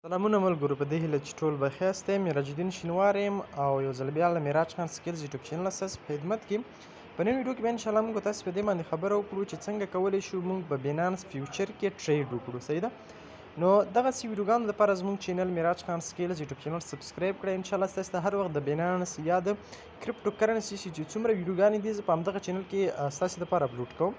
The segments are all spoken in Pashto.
سلامونه ملګرو، په دې هیله چې ټول بخیر یاستئ. میراج الدین شینوار یم او یو ځل بیا له میراج خان سکلز یوټیوب چینل نه ستاسو په خدمت کې په نن ویډیو کې به انشاءالله موږ تاسو په دې باندې خبره وکړو چې څنګه کولی شو موږ په بینانس فیوچر کې ټریډ وکړو. صحیح ده؟ نو دغسې ویډیوګانو لپاره زموږ چینل میراج خان سکیلز یوټیوب چینل سبسکرایب کړئ. انشاءالله ستاسو ته هر وخت د بینانس یا د کرپټو کرنسي چې څومره ویډیوګانې دي زه په همدغه چینل کې ستاسو دپاره اپلوډ کوم.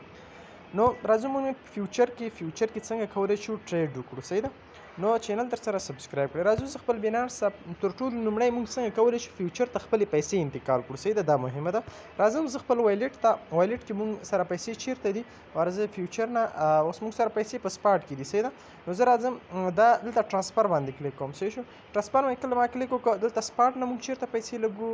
نو راځو موږ فیوچر کې څنګه کولی شو ټریډ وکړو. صحیح ده؟ نو چینل در سره سبسکرایب کړئ. راځو زه خپل بینانس تر ټولو لومړی موږ څنګه کولی شو فیوچر ته خپلې پیسې انتقال کړو. صحیح ده؟ دا مهمه ده. راځم زه خپل وایلیټ کې موږ سره پیسې چیرته دي، راځه فیوچر نه اوس موږ سره پیسې په سپاټ کې دي. صحیح ده؟ نو زه راځم دا دلته ټرانسفر باندې کلیک کوم. صحیح شو؟ ټرانسفر باندې کله ما کلیک وکړه دلته سپاټ نه موږ چیرته پیسې لګو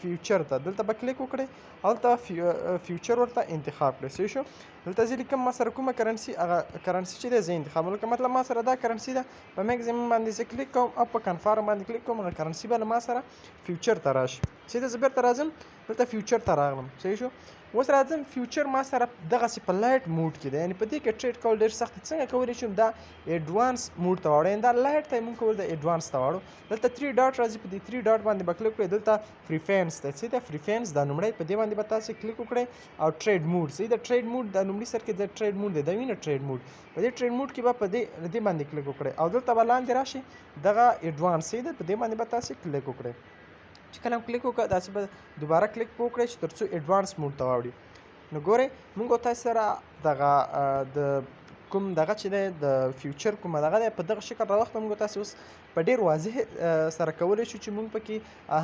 فیوچر ته، دلته به کلیک وکړئ او دلته فیوچر ورته انتخاب کړئ. صحیح شو؟ دلته زه لیکم ما سره کومه کرنسي، هغه کرنسي چې دی زه انتخاب لکه مطلب ما سره دا کرنسي ده، په میکزیمم باندې زه کلیک کوم او په کنفارم باندې کلیک کوم، هغه کرنسي به له ما سره فیوچر ته راشي. صحیح ده؟ زه بیرته راځم دلته فیوچر ته راغلم. صحیح شو؟ اوس راځم فیوچر ما سره دغسې په لایټ موډ کې دی، یعنې په دې کې ټریډ کول ډېر سخت دي. څنګه کولی شم دا ایډوانس موډ ته واړو، یعنې دا لایټ ته یې مونږ کول د ایډوانس ته واړو. دلته 3 ډاټ راځي، په دې 3 ډاټ باندې به کلیک کړئ. دلته فریفینس دی. صحیح ده؟ فریفینس دا لومړی په دې باندې به تاسې کلیک وکړئ او ټریډ موډ. صحیح ده؟ ټریډ موډ دا لومړي سر کې د ټریډ موډ دی، دا وینه ټریډ موډ. په دې ټریډ موډ کې به په دې باندې کلیک وکړئ او دلته به لاندې راشي دغه ایډوانس. صحیح ده؟ په دې باندې به تاسې کلیک وکړئ. چې کله کلیک وکړه داسې به دوباره کلیک وکړئ چې تر څو ایډوانس موډ ته واوړي. نو ګورئ موږ او تاسو سره دغه د کوم دغه چې دی د فیوچر کومه دغه دی په دغه شکل راوخته. موږ تاسو اوس په ډېر واضح سره کولی شو چې موږ پکې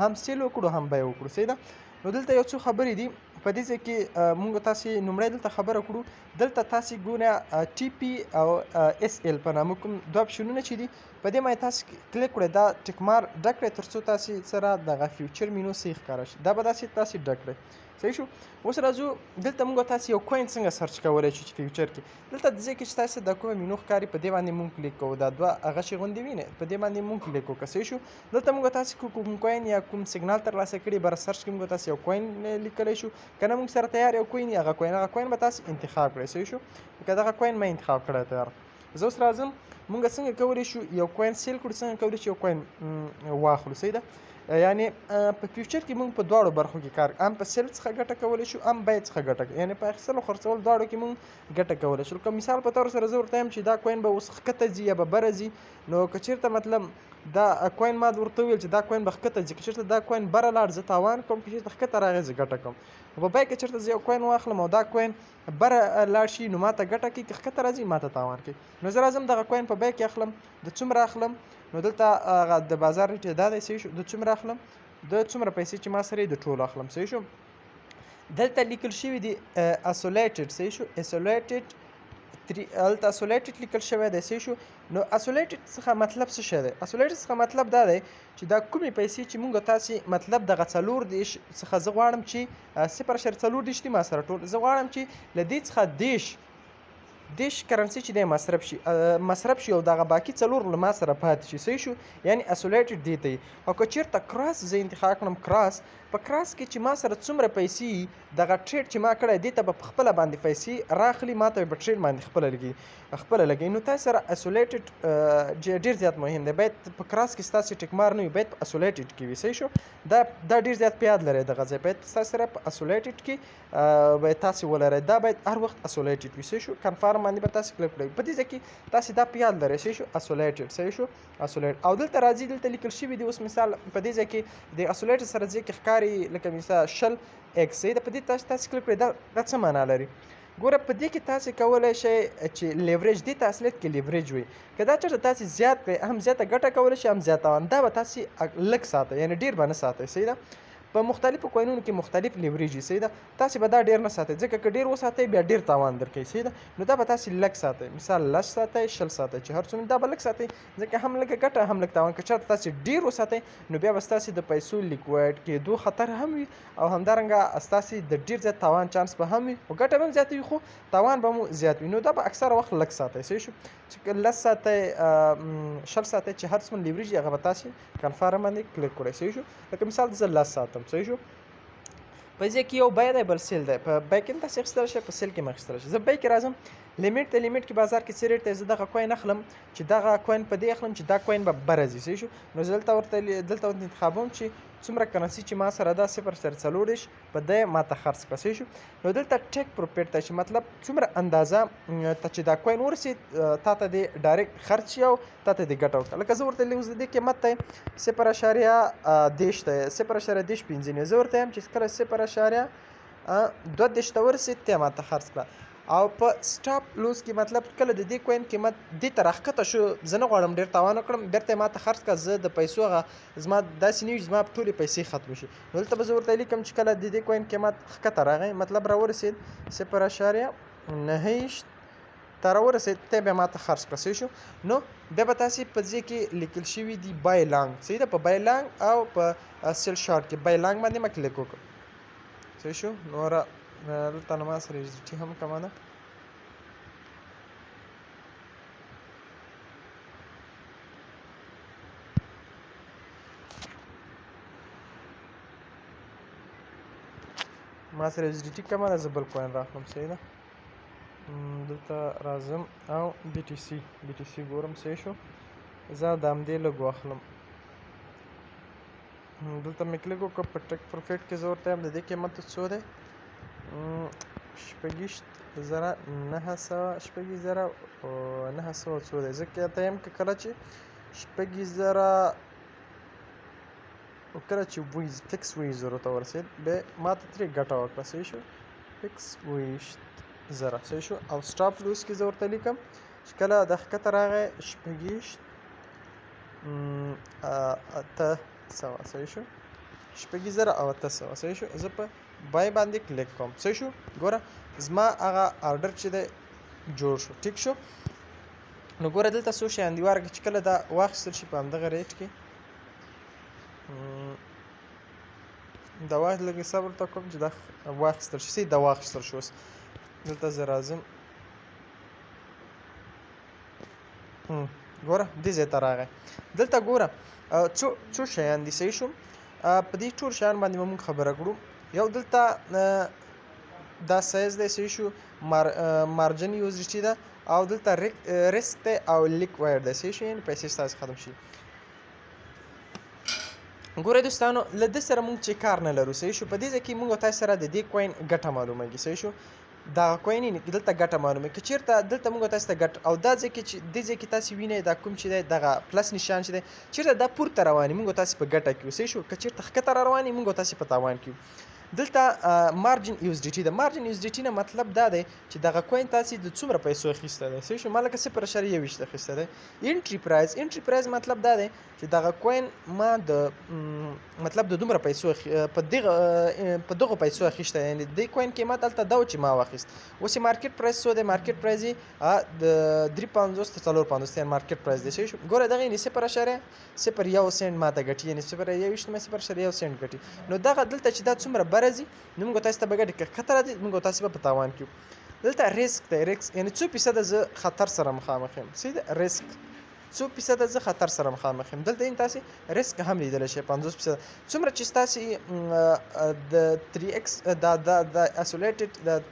هم سیل وکړو هم بیه وکړو. صحیح ده؟ نو دلته یو څو خبرې دي په دې ځای کې موږ تاسې لومړی دلته خبره کړو. دلته تاسې ګونه ټي پي او اس ایل په نامه کوم دوه اپشنونه چې دي په دې باندې تاسې کلیک کړئ، دا ټیک مار ډک کړئ تر څو تاسې سره دغه فیوچر مینو صحیح ښکاره شي. دا به داسې تاسې ډک کړئ. صحیح شو؟ اوس راځو دلته موږ تاسې یو کوین څنګه سرچ کولی شو چې فیوچر کې دلته د ځای کې چې تاسې د کومه مینو ښکاري په دې باندې موږ کلیک کوو. دا دوه هغه شي غوندې وینئ، په دې باندې موږ کلیک وکړو. صحیح شو؟ دلته موږ تاسې کوم کوین یا کوم سیګنال ترلاسه کړي بر سرچ کې موږ تاسې یو کوین لیکلی شو، که نه موږ سره تیار یو کوین هغه کوین به تاسې انتخاب کړئ. صحیح شو؟ که دغه کوین مې انتخاب کړی تیار. زه اوس راځم موږ څنګه کولی شو یو کوین سیل کړو، څنګه کولی شو یو کوین واخلو. صحیح ده؟ یعنې په فیوچر کې موږ په دواړو برخو کې کار هم په سیل څخه ګټه کولی شو هم بیې څخه ګټه، یعنې په اخیستل او خرڅول دواړو کې موږ ګټه کولی شو. لکه مثال په طور سره زه ورته وایم چې دا کوین به اوس ښکته ځي یا به بره ځي، نو که چېرته مطلب دا کوین ما ورته وویل چې دا کوین به ښکته ځي، که چېرته دا کوین بره لاړ زه تاوان کوم، که چېرته ښکته راغی زه ګټه کوم. په بیې کې چېرته زه یو کوین واخلم او دا کوین بره لاړ شي نو ما ته ګټه کوي، که ښکته راځي ما ته تاوان کوي. نو زه راځم دغه کوین په بیې کې اخلم، د څومره اخلم نو دلته هغه د بازار ریټ دا دی. صحیح شو؟ د څومره اخلم، د څومره پیسې چې ما سره یې د ټولو اخلم. صحیح شو؟ دلته لیکل شوي دي اسولیټډ. صحیح شو؟ اسولیټډ هلته اسولیټډ لیکل شوی دی. صحیح شو؟ نو اسولیټډ څخه مطلب څه شی دی؟ اسولیټډ څخه مطلب دا دی چې دا کومې پیسې چې مونږ تاسې مطلب دغه 40 څخه زه غواړم چې 0.40 دي ما سره ټول، زه غواړم چې له دې څخه 10 کرنسي چې دی مصرف شي او دغه باقي 4 له ما سره پاتې شي. صحیح شو؟ یعنې اسولیټډ دې ته او که چېرته کراس زه انتخاب کړم، په کراس کې چې ما سره څومره پیسې دغه ټریډ چې ما کړی دې ته به په خپله باندې پیسې راخلي، ما ته به په ټریډ باندې خپله لګي. نو تاسو سره اسولیټډ ډېر زیات مهم دی. باید په کراس کې ستاسې ټیک مار نه وي، باید په اسولیټډ کې وي. صحیح شو؟ دا ډېر زیات په یاد لرئ دغه ځای باید ستاسو سره په اسولیټډ کې باید تاسې ولرئ، دا باید هر وخت اسولیټډ وي. صحیح شو؟ کنفارم باندې به تاسې کلیک کړئ. په دې ځای کې تاسې دا په یاد لرئ. صحیح شو؟ اسولیټډ. صحیح شو؟ اسولیټ او دلته راځي دلته لیکل شوي دي. اوس مثال په دې ځای کې د اسولیټ سره ځای کې ښکاري لکه مثال 100x. صحیح ده؟ په دې تاسې کلیک کړئ. دا څه معنا لري؟ ګوره په دې کې تاسې کولی شئ چې لیوریج دې ته اصلیت کې لیوریج وي. که دا چېرته تاسې زیات کړئ هم زیاته ګټه کولی شئ هم زیات تاوان، دا به تاسې لږ ساتئ، یعنې ډېر به نه ساتئ. صحیح ده؟ په مختلفو کوینونو کې مختلف لیوریج وي. صحیح ده؟ تاسې به دا ډېر نه ساتئ ځکه که ډېر وساتئ بیا ډېر تاوان درکوي. صحیح ده؟ نو دا به تاسې لږ ساتئ، مثال 10 ساتئ 20 ساتئ چې هر څومره دا به لږ ساتئ ځکه هم لږه ګټه هم لږ تاوان. که چېرته تاسې ډېر وساتئ نو بیا به ستاسې د پیسو لیکوایډ کېدو خطر هم وي او همدارنګه ستاسې د ډېر زیات تاوان چانس به هم وي او ګټه به هم زیاته وي خو تاوان به مو زیات وي. نو دا به اکثره وخت لږ ساتئ. صحیح شو؟ چې 10 ساتئ 20 ساتئ چې هر څومره لیوریج هغه به تاسې کنفارم باندې کلیک کړئ. صحیح شو؟ لکه مثال زه 10 ساتم. صحیح شو؟ په دې کې یو بیه دی بل سیل دی. په بیه کې هم تاسې اخیستلی شئ، په سیل کې هم اخیستلی شئ. زه بیه کې راځم لیمیټ د لیمیټ کې بازار کې څه ریټ دی زه دغه کوین اخلم چې دغه کوین په دې اخلم چې دا کوین به بره ځي صحیح شو. نو زه دلته انتخابوم چې څومره کرنسي چې ما سره ده 0.4 په دی ما ته خرڅ کړه صحیح شو. نو دلته ټیک پروفیټ ته چې مطلب څومره اندازه ته چې دا کوین ورسید تا ته د ډایرکټ خرڅ شي او تا ته د ګټه وکړه. لکه زه ورته اوس د دې قیمت دی 0.10 دی 0.15 زه ورته یم چې کله 0.22 ته ورسید ته ما ته خرڅ کړه. او په سټاپ لوز کې مطلب کله د دې کوین قیمت دې ته راښکته شو زه نه غواړم ډېر تاوان وکړم بېرته یې ما ته خرڅ کړه زه د پیسو هغه زما داسې نه وي چې زما ټولې پیسې ختمې شي. نو دلته به زه ورته لیکم چې کله د دې کوین قیمت ښکته راغی مطلب راورسید 0.9 ته راورسید ته بیا ما ته خرڅ کړه صحیح شو. نو بیا به تاسې په ځای کې لیکل شوي دي بای لانګ صحیح ده په بای لانګ او په سیل شارټ کې بای لانګ باندې ما کلیک وکړم صحیح شو. نوره دلته نو ما سره ټي هم کمه ده ما سره ټي کمه ده زه بل کوین راخلم صحیح ده. دلته راځم او بي ټي سي ګورم صحیح شو. زه د همدې لږ واخلم دلته مې کلیک وکړه په ټیک پروفیټ کې زه ورته یم د دې قیمت څو دی 900 څو دی زه ته یم که کله چې کله چې فکس 20,000 ته ورسید بیا ما ته ترې ګټه وکړه صحیح شو فکس 20,000 صحیح شو. او سټاپ لوز کې زه ورته لیکم چې کله د ښکته راغی 8,800 صحیح شو 8,800 صحیح شو. زه په بای باندې کلیک کوم صحیح شو. ګوره زما هغه آرډر چې دی جوړ شو ټیک شو. نو ګوره دلته څو شیان دي وارګه چې کله دا واخیستل شي په همدغه ریټ کې دا واحد لږ صبر ته کوم چې دا واخیستل شي دا واخیستل شو. اوس دلته زه راځم ګوره دې ځای ته راغی دلته ګوره څو شیان دي صحیح شو. په دې ټول شیان باندې به موږ خبره کړو. یو دلته دا سایز دی صحیح شو مارجن یوزډي ده او دلته ریسک دی او لیکوایډ دی صحیح شو یعنې پیسې ستاسې ختم شي. ګورئ دوستانو له ده سره موږ چې کار نه لرو صحیح شو. په دې ځای کې موږ او تاسې سره د دې کوین ګټه معلومیږي صحیح شو. دغه کوین دلته ګټه معلومه که چیرته دلته موږ تاسو ته ګټ او دا ځای کې چې دې ځای کې تاسو وینئ دا کوم چې دی دغه پلس نشان چې دی چیرته دا پورته روان موږ تاسو په ګټه کې صحیح شو. که چیرته ښکته روان موږ تاسو په تاوان کې. دلته مارجن یوزډي ده مارجن یوزډي نه مطلب دا دی چې دغه کوین تاسو د څومره پیسو اخیسته دی صحیح شو. ما لکه 0.20 اخیسته دی. انټری پرایز مطلب دا دی چې دغه کوین ما د مطلب د دومره پیسو په دغه پیسو اخیسته یعنی د کوین قیمت دلته دا چې ما واخیست. اوس مارکیټ پرایس څو دی مارکیټ پرایز د 3.50 ته 4.50 مارکیټ پرایز دی صحیح شو. ګوره دغه یعنې 0.01 سنټ ماته ګټي یعنی 0.21 مې 0.1 سنټ ګټي. نو دغه دلته چې دا څومره راځي نو موږ تاسو ته به ګټه کې خطر راځي موږ تاسو به په تاوان کې. دلته ریسک دی ریسک یعنی 2% زه خطر سره مخامخ یم صحیح ده. ریسک 2% زه خطر سره مخامخ یم. دلته تاسو ریسک هم لیدلی شئ 50% څومره چې تاسو د 3x د اسولیټډ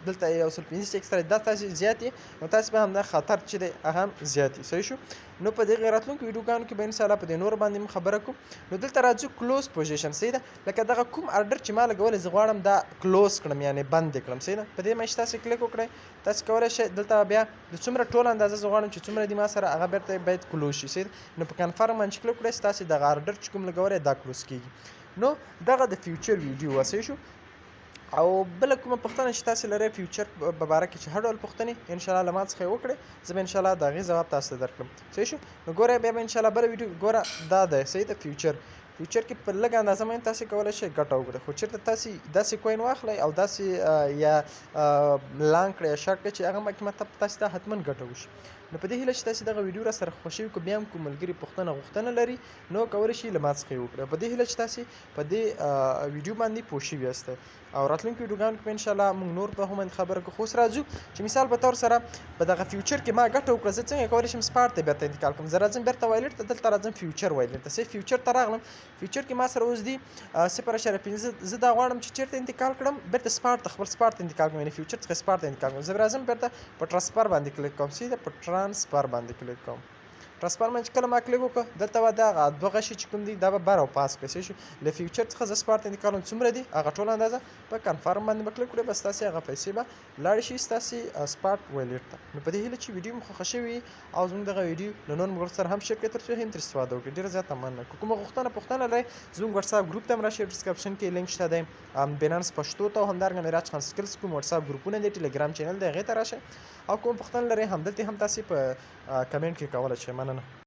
دلته یو 15x دا تاسو زیات نو تاسو به هم د خطر چې دی هغه هم زیات صحیح شو. نو په دې راتلونکو ویډیوګانو کې به ان شاء الله په دې نور باندې خبره کوم. نو دلته راځو کلوز پوزیشن صحیح ده لکه دغه کوم آرډر چې ما لګول زه غواړم دا کلوز کړم یعنی بند کړم صحیح ده. په دې مې تاسو کلیک وکړئ تاسو کولی شئ دلته بیا د څومره ټول اندازه زه غواړم چې څومره دي ما سره هغه بیرته باید کلوز شي صحیح. نو په کنفرم باندې کلیک وکړئ تاسو دغه آرډر چې کوم لګولی دا کلوز کیږي. نو دغه د فیوچر ویډیو صحیح شو. او بل کومه پوښتنه چې تاسو لرئ فیوچر په باره کې چې هر ډول پوښتنې ان شاء الله له ما څخه وکړئ زه به ان شاء الله د هغې جواب تاسو ته درکړم صحیح شو. نو ګوره بیا به ان شاء الله بله ویډیو ګوره دا ده صحیح ده. فیوچر کې په لږ اندازه باندې تاسو کولی شئ ګټه وکړئ خو چېرته تاسو داسې کوین واخلئ او داسې یا لانګ کړئ یا شارټ کړئ چې هغه قیمت تاسو ته حتما ګټه وشي. نو په دې هیله چې تاسې دغه ویډیو را سره خوښ شوي که بیا هم کوم ملګري پوښتنه غوښتنه لري نو کولی شي له ما څخه یې وکړه. په دې هیله چې تاسې په دې ویډیو باندې پوه شوي یاست او راتلونکو ویډیوګانو کې به انشاءالله موږ نور په هم خبره کوو. خو اوس راځو چې مثال په طور سره په دغه فیوچر کې ما ګټه وکړه زه څنګه کولی شم سپاټ ته بیرته انتقال کړم. زه راځم بیرته وایلټ ته، دلته راځم فیوچر وایلټ ته. صحیح فیوچر ته راغلم، فیوچر کې ما سره اوس دی 0.5. زه دا غواړم چې چیرته انتقال کړم، بیرته سپاټ ته خپل سپاټ ته انتقال کړم، یعنې فیوچر څخه سپاټ ته انتقال کړم. زه راځم بیرته په ټرانسفر باندې کلیک کوم، سیده په ټرانسفر باندې کلیک کوم. ټرانسفر باندې چې کله ما کلیک وکړه دلته به دغه دوه غشي چې کوم دي دا به بر او پاس کړي. صحیح شو. له فیوچر څخه زه سپاټ ته انتقال کوم، څومره دي هغه ټوله اندازه په کنفرم باندې به کلیک کړئ، بس ستاسې هغه پیسې به لاړې شي ستاسې سپاټ وایلټ ته. نو په دې هیله چې ویډیو مو خوښه شوې وي او زموږ دغه ویډیو له نورو ملګرو سره هم شیر کړئ تر څو هم ترې استفاده وکړي. ډېره زیاته مننه. که کومه پوښتنه لرئ زموږ وټساپ ګروپ ته هم راشئ، ډسکرپشن کې لینک شته دی. بینانس پښتو ته او همدارنګه معراج خان سکلز کوم وټساپ ګروپونه دي، ټلګرام چینل دی، هغې ته راشئ او کوم پوښتنه لرئ همدلته هم تاسې په کمنټ کې کولی شئ. مننه.